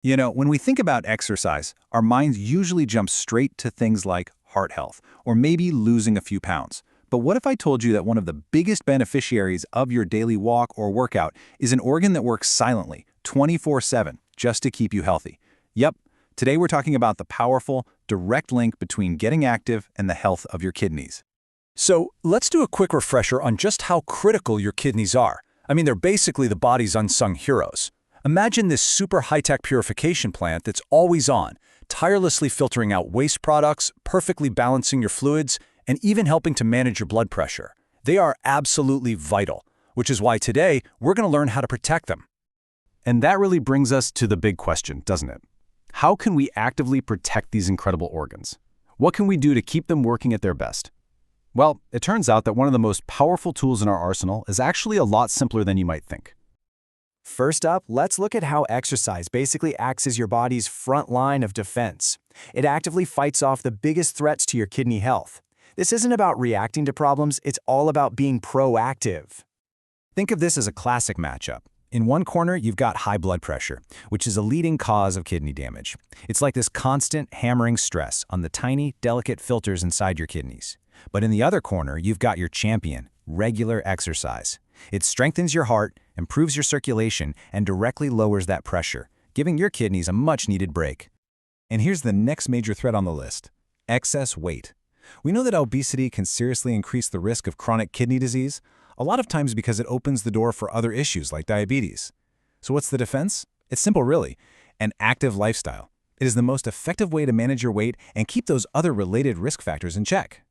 You know, when we think about exercise, our minds usually jump straight to things like heart health or maybe losing a few pounds. But what if I told you that one of the biggest beneficiaries of your daily walk or workout is an organ that works silently, 24/7, just to keep you healthy? Yep, today we're talking about the powerful, direct link between getting active and the health of your kidneys. So let's do a quick refresher on just how critical your kidneys are. I mean, they're basically the body's unsung heroes. Imagine this super high-tech purification plant that's always on, tirelessly filtering out waste products, perfectly balancing your fluids, and even helping to manage your blood pressure. They are absolutely vital, which is why today we're going to learn how to protect them. And that really brings us to the big question, doesn't it? How can we actively protect these incredible organs? What can we do to keep them working at their best? Well, it turns out that one of the most powerful tools in our arsenal is actually a lot simpler than you might think. First up, let's look at how exercise basically acts as your body's front line of defense. It actively fights off the biggest threats to your kidney health. This isn't about reacting to problems, it's all about being proactive. Think of this as a classic matchup. In one corner, you've got high blood pressure, which is a leading cause of kidney damage. It's like this constant hammering stress on the tiny, delicate filters inside your kidneys. But in the other corner, you've got your champion, regular exercise. It strengthens your heart, improves your circulation, and directly lowers that pressure, giving your kidneys a much-needed break. And here's the next major threat on the list: excess weight. We know that obesity can seriously increase the risk of chronic kidney disease, a lot of times because it opens the door for other issues like diabetes. So what's the defense? It's simple, really: an active lifestyle. It is the most effective way to manage your weight and keep those other related risk factors in check.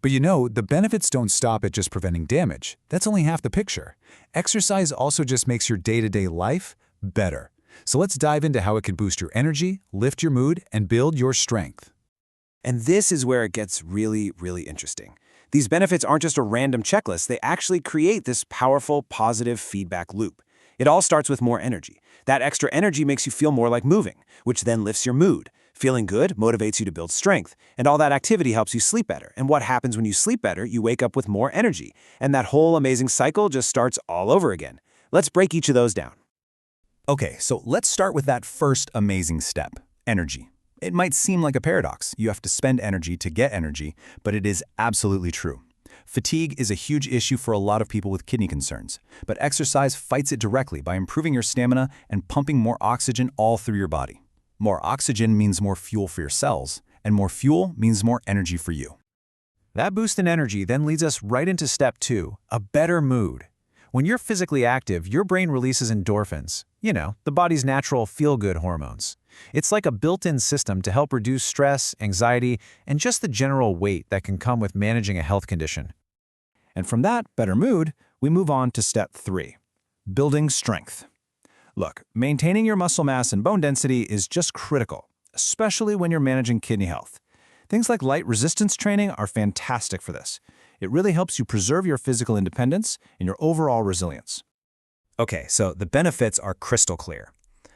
But you know, the benefits don't stop at just preventing damage. That's only half the picture. Exercise also just makes your day-to-day life better. So let's dive into how it can boost your energy, lift your mood, and build your strength. And this is where it gets really, really interesting. These benefits aren't just a random checklist, they actually create this powerful, positive feedback loop. It all starts with more energy. That extra energy makes you feel more like moving, which then lifts your mood. Feeling good motivates you to build strength, and all that activity helps you sleep better. And what happens when you sleep better? You wake up with more energy, and that whole amazing cycle just starts all over again. Let's break each of those down. Okay, so let's start with that first amazing step: energy. It might seem like a paradox. You have to spend energy to get energy, but it is absolutely true. Fatigue is a huge issue for a lot of people with kidney concerns, but exercise fights it directly by improving your stamina and pumping more oxygen all through your body. More oxygen means more fuel for your cells, and more fuel means more energy for you. That boost in energy then leads us right into step 2, a better mood. When you're physically active, your brain releases endorphins, the body's natural feel-good hormones. It's like a built-in system to help reduce stress, anxiety, and just the general weight that can come with managing a health condition. And from that better mood, we move on to step 3, building strength. Look, maintaining your muscle mass and bone density is just critical, especially when you're managing kidney health. Things like light resistance training are fantastic for this. It really helps you preserve your physical independence and your overall resilience. Okay, so the benefits are crystal clear.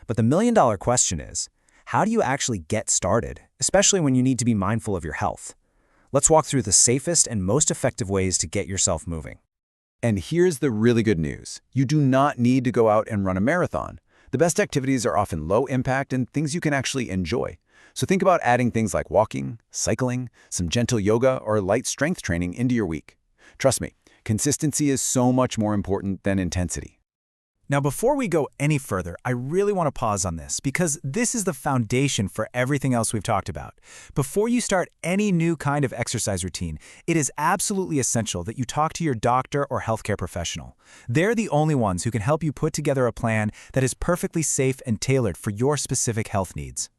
But the million-dollar question is, how do you actually get started, especially when you need to be mindful of your health? Let's walk through the safest and most effective ways to get yourself moving. And here's the really good news. You do not need to go out and run a marathon. The best activities are often low impact and things you can actually enjoy. So think about adding things like walking, cycling, some gentle yoga, or light strength training into your week. Trust me, consistency is so much more important than intensity. Now, before we go any further, I really want to pause on this because this is the foundation for everything else we've talked about. Before you start any new kind of exercise routine, it is absolutely essential that you talk to your doctor or healthcare professional. They're the only ones who can help you put together a plan that is perfectly safe and tailored for your specific health needs.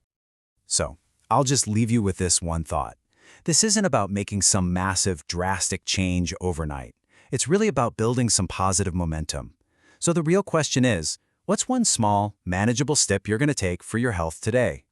So, I'll just leave you with this one thought. This isn't about making some massive, drastic change overnight. It's really about building some positive momentum. So the real question is, what's one small, manageable step you're going to take for your health today?